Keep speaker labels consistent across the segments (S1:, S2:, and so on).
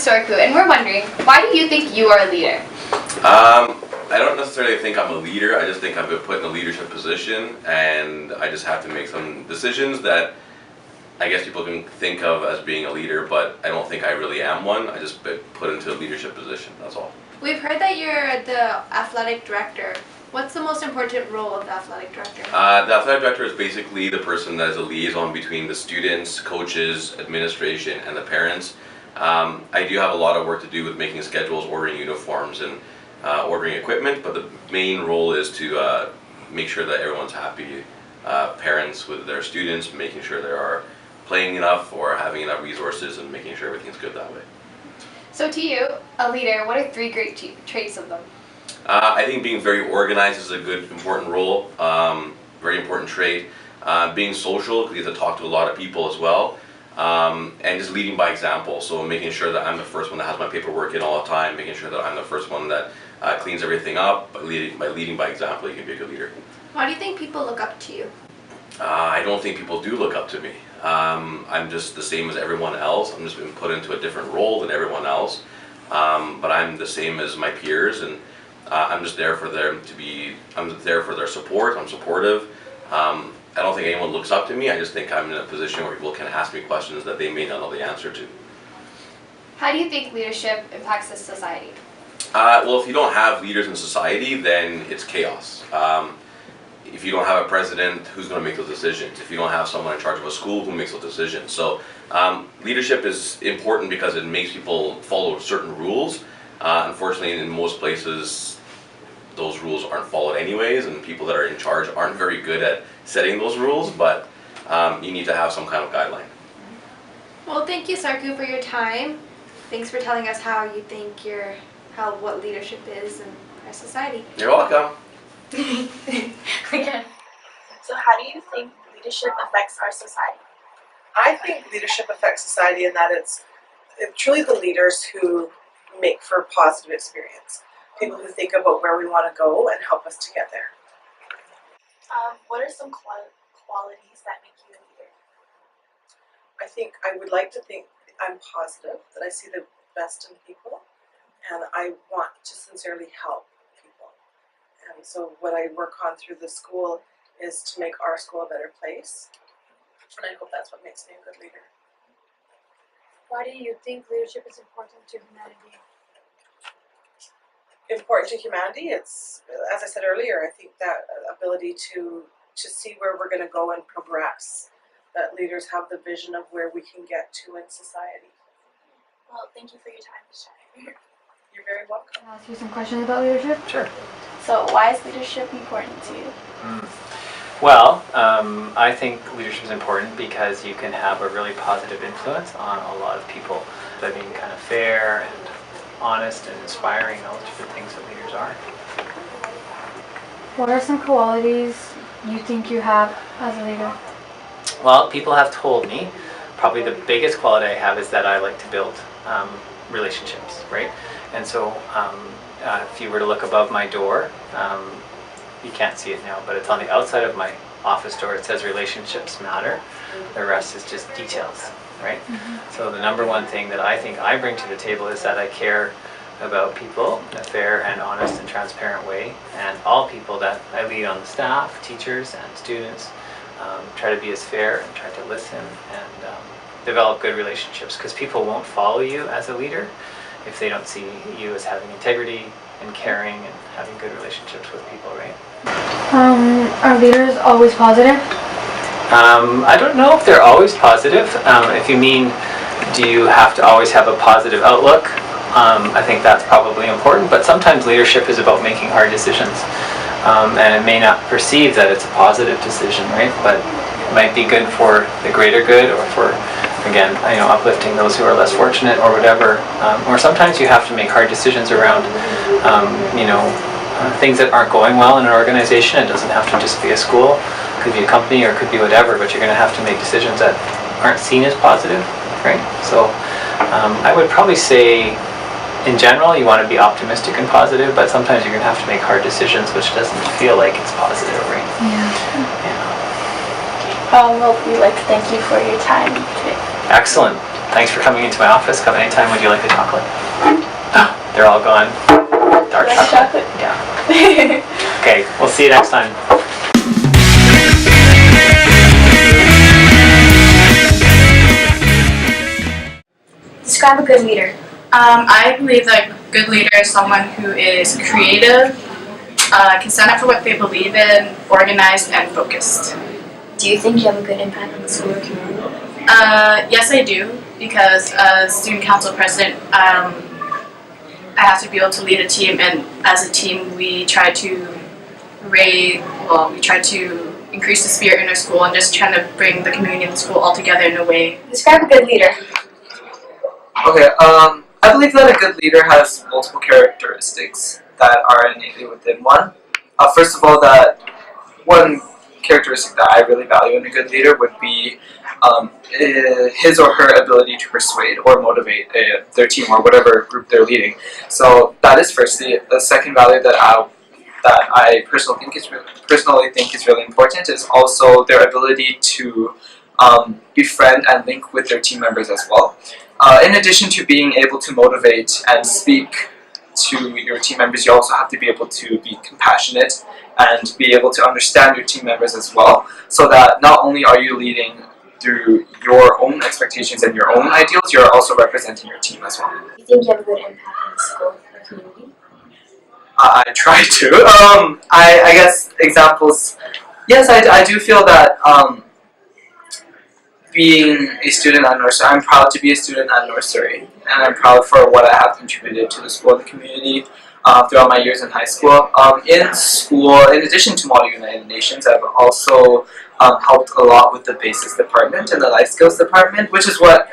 S1: Sorku, and we're wondering, why do you think you are a leader?
S2: I don't necessarily think I'm a leader. I just think I've been put in a leadership position, and I just have to make some decisions that I guess people can think of as being a leader, but I don't think I really am one. I just been put into a leadership position, that's all.
S3: We've heard that you're the athletic director. What's the most important role of the athletic director?
S2: The athletic director is basically the person that is a liaison between the students, coaches, administration, and the parents. I do have a lot of work to do with making schedules, ordering uniforms, and ordering equipment, but the main role is to make sure that everyone's happy. Parents with their students, making sure they are playing enough or having enough resources and making sure everything's good that way.
S1: So to you, a leader, what are 3 great traits of them?
S2: I think being very organized is a good, important role, very important trait. Being social, because you have to talk to a lot of people as well. And just leading by example, so making sure that I'm the first one that has my paperwork in all the time, making sure that I'm the first one that cleans everything up. By leading by example, you can be a good leader.
S3: Why do you think people look up to you?
S2: I don't think people do look up to me. I'm just the same as everyone else. I'm just been put into a different role than everyone else. But I'm the same as my peers, and I'm just there for them to be, I'm there for their support. I'm supportive. I don't think anyone looks up to me. I just think I'm in a position where people can ask me questions that they may not know the answer to.
S1: How do you think leadership impacts this society?
S2: Well, if you don't have leaders in society, then it's chaos. If you don't have a president, who's going to make those decisions? If you don't have someone in charge of a school, who makes those decisions? So leadership is important because it makes people follow certain rules. Unfortunately, in most places, those rules aren't followed anyways, and people that are in charge aren't very good at setting those rules, but you need to have some kind of guideline.
S3: Well, thank you, Sarku, for your time. Thanks for telling us how you think what leadership is in our society.
S2: You're welcome.
S1: Okay.
S4: So how do you think leadership affects our society?
S5: I think leadership affects society in that it's truly the leaders who make for a positive experience. People who think about where we want to go and help us to get there.
S4: What are some qualities that make you a leader?
S5: I think I would like to think I'm positive, that I see the best in people, and I want to sincerely help people. And so what I work on through the school is to make our school a better place, and I hope that's what makes me a good leader.
S4: Why do you think leadership is important to humanity?
S5: Important to humanity, it's, as I said earlier, I think that ability to see where we're going to go and progress, that leaders have the vision of where we can get to in society.
S4: Well, thank you for your time, Shai.
S5: You're very welcome.
S1: Can I ask you some questions about leadership?
S6: Sure.
S4: So why is leadership important to you?
S6: Well, I think leadership is important because you can have a really positive influence on a lot of people by being kind of fair and honest and inspiring, all the different things that leaders are.
S1: What are some qualities you think you have as a leader?
S6: Well, people have told me probably the biggest quality I have is that I like to build relationships, right? And so if you were to look above my door, you can't see it now, but it's on the outside of my office door. It says relationships matter. The rest is just details, right? So the number one thing that I think I bring to the table is that I care about people in a fair and honest and transparent way, and all people that I lead on the staff, teachers and students, try to be as fair and try to listen and develop good relationships, because people won't follow you as a leader if they don't see you as having integrity and caring and having good relationships with people, right?
S1: Are leaders always positive?
S6: I don't know if they're always positive. If you mean, do you have to always have a positive outlook? I think that's probably important, but sometimes leadership is about making hard decisions. And it may not perceive that it's a positive decision, right? But it might be good for the greater good, or for, again, uplifting those who are less fortunate or whatever. Or sometimes you have to make hard decisions around, things that aren't going well in an organization. It doesn't have to just be a school. It could be a company or it could be whatever, but you're going to have to make decisions that aren't seen as positive, right? So I would probably say, in general, you want to be optimistic and positive, but sometimes you're going to have to make hard decisions which doesn't feel like it's positive, right?
S4: Well, we'd like to thank you for your time today.
S6: Excellent. Thanks for coming into my office. Come anytime. Would you like the chocolate? Oh, they're all gone. Dark chocolate? Yeah. Okay, we'll see you next time.
S1: Describe a good leader.
S7: I believe that a good leader is someone who is creative, can stand up for what they believe in, organized, and focused.
S1: Do you think you have a good impact on the school or community?
S7: Yes, I do, because as student council president, I have to be able to lead a team, and as a team, we try to increase the spirit in our school and just trying to bring the community and the school all together in a way.
S1: Describe a good leader.
S8: Okay, I believe that a good leader has multiple characteristics that are innately within one. First of all, that one characteristic that I really value in a good leader would be his or her ability to persuade or motivate their team or whatever group they're leading. So that is firstly. The second value that I personally think is really important is also their ability to befriend and link with their team members as well. In addition to being able to motivate and speak to your team members, you also have to be able to be compassionate and be able to understand your team members as well, so that not only are you leading through your own expectations and your own ideals, you're also representing your team as well.
S1: Do you think you have a good impact on the school or community?
S8: I try to. I guess examples. Yes, I do feel that being a student at North Surrey, I'm proud to be a student at North Surrey, and I'm proud for what I have contributed to the school and the community throughout my years in high school. In school, in addition to Model United Nations, I've also helped a lot with the basics department and the life skills department, which is what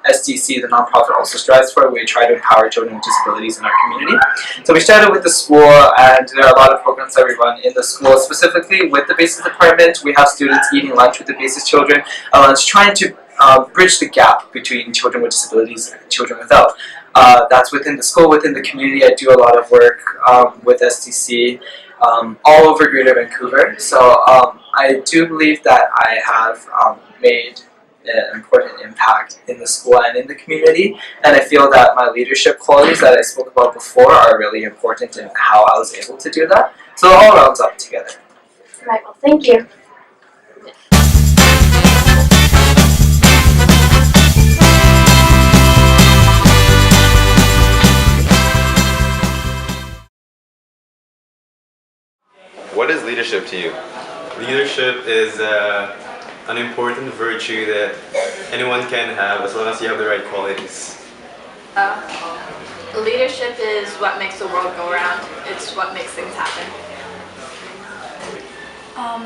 S8: SDC, the nonprofit, also strives for. We try to empower children with disabilities in our community. So we started with the school, and there are a lot of programs that we run in the school, specifically with the basics department. We have students eating lunch with the basics children, trying to bridge the gap between children with disabilities and children without. That's within the school. Within the community, I do a lot of work with SDC all over Greater Vancouver. So I do believe that I have made an important impact in the school and in the community, and I feel that my leadership qualities that I spoke about before are really important in how I was able to do that. So it all rounds up together.
S1: Right, well, thank you.
S2: What is leadership to you?
S9: Leadership is an important virtue that anyone can have as long as you have the right qualities.
S3: Leadership is what makes the world go around. It's what makes things happen.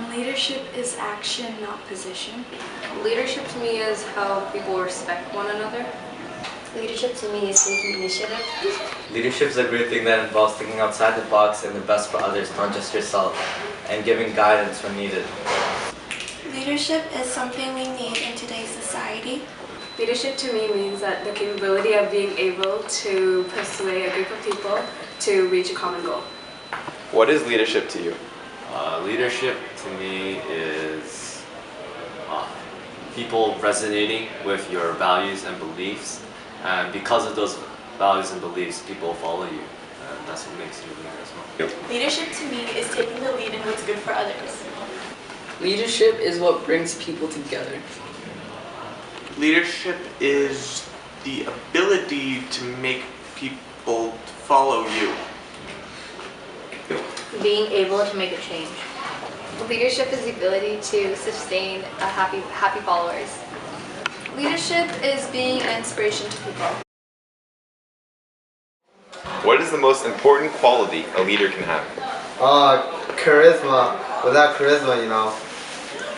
S10: Leadership is action, not position.
S11: Leadership to me is how people respect one another.
S1: Leadership to me is taking initiative.
S12: Leadership is a great thing that involves thinking outside the box and the best for others, not just yourself, and giving guidance when needed.
S10: Leadership is something we need in today's society.
S11: Leadership to me means that the capability of being able to persuade a group of people to reach a common goal.
S9: What is leadership to you?
S13: Leadership to me is people resonating with your values and beliefs, and because of those values and beliefs, people follow you, and that's what makes you a leader as well.
S4: Leadership to me is taking the lead in what's good for others.
S14: Leadership is what brings people together.
S15: Leadership is the ability to make people follow you.
S3: Being able to make a change.
S1: Leadership is the ability to sustain a happy followers.
S3: Leadership is being an inspiration to people.
S2: What is the most important quality a leader can have?
S16: Charisma. Without charisma,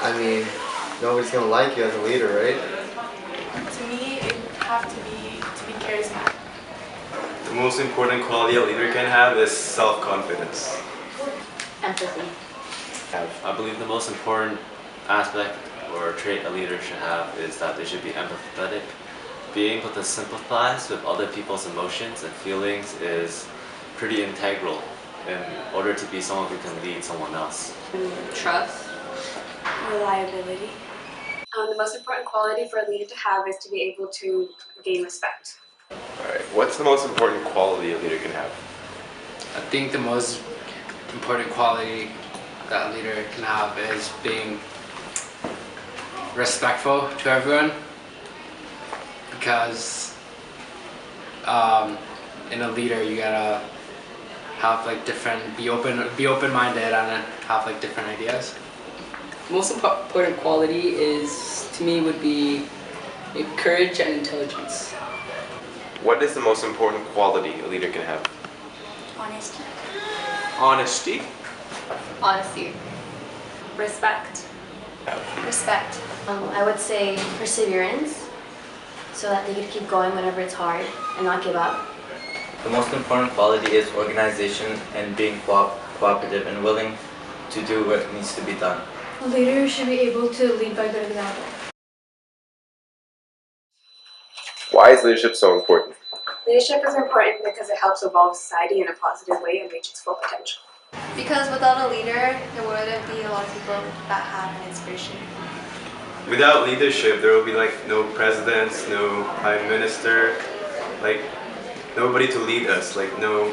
S16: I mean, nobody's gonna like you as a leader, right?
S4: To me, it would have to be charismatic.
S9: The most important quality a leader can have is self-confidence.
S3: Empathy.
S13: I believe the most important aspect or trait a leader should have is that they should be empathetic. Being able to sympathize with other people's emotions and feelings is pretty integral in order to be someone who can lead someone else.
S11: Trust.
S10: Reliability.
S11: The most important quality for a leader to have is to be able to gain respect.
S17: Alright, what's the most important quality a leader can have?
S18: I think the most important quality that a leader can have is being respectful to everyone, because in a leader you gotta have like be open-minded and have like different ideas.
S14: The most important quality is, to me, would be courage and intelligence.
S17: What is the most important quality a leader can have?
S10: Honesty.
S15: Honesty.
S1: Honesty.
S11: Respect.
S1: Respect.
S19: I would say perseverance, so that they could keep going whenever it's hard and not give up.
S12: The most important quality is organization and being cooperative and willing to do what needs to be done.
S20: A leader should be able to lead by good example.
S17: Why is leadership so important?
S11: Leadership is important because it helps evolve society in a positive way and reach its full potential.
S3: Because without a leader, there wouldn't be a lot of people that have an inspiration.
S9: Without leadership, there will be like no presidents, no prime minister, like nobody to lead us, like no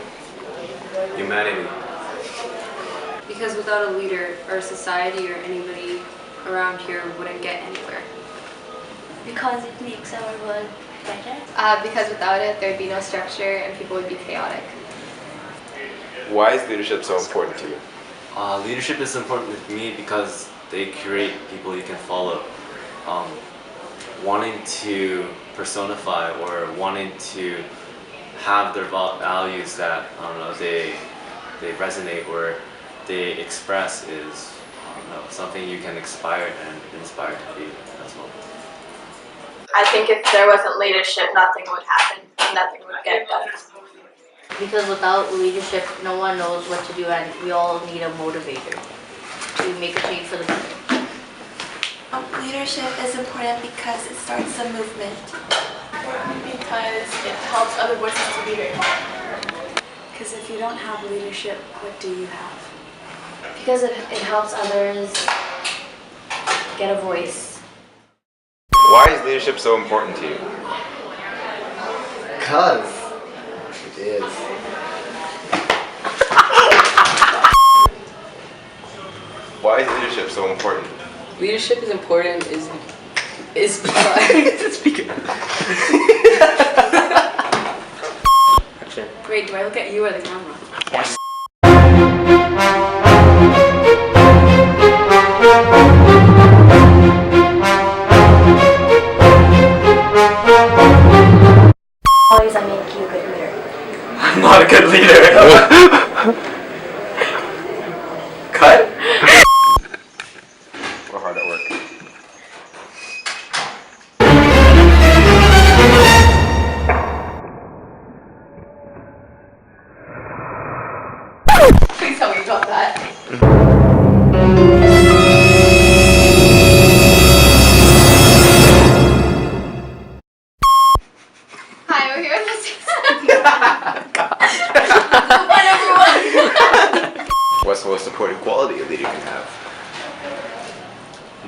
S9: humanity.
S1: Because without a leader, our society or anybody around here wouldn't get anywhere.
S10: Because it makes our world better.
S1: Because without it, there'd be no structure and people would be chaotic.
S17: Why is leadership so important to you?
S13: Leadership is important to me because they create people you can follow. Wanting to personify or wanting to have their values that, I don't know, they resonate or they express is, I don't know, something you can inspire to be as well.
S3: I think if there wasn't leadership, nothing would happen and nothing would get done.
S19: Because without leadership, no one knows what to do, and we all need a motivator to make a change for the better.
S10: Leadership is important because it starts a movement.
S7: Because it helps other voices to be heard.
S11: Because if you don't have leadership, what do you have?
S19: Because it helps others get a voice.
S17: Why is leadership so important to you?
S16: Because it is.
S17: Why is leadership so important?
S14: Leadership is important is
S11: Wait, do I look at you or the camera?
S6: Yes.
S19: Always I make you a good leader.
S6: I'm not a good leader. Cut.
S17: We're hard at work.
S3: Please tell me you got that. Hi, we're here with Miss.
S17: What's the most important quality a leader can have?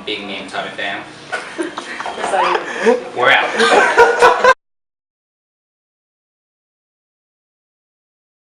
S6: Big name, Tommy Fam. We're out.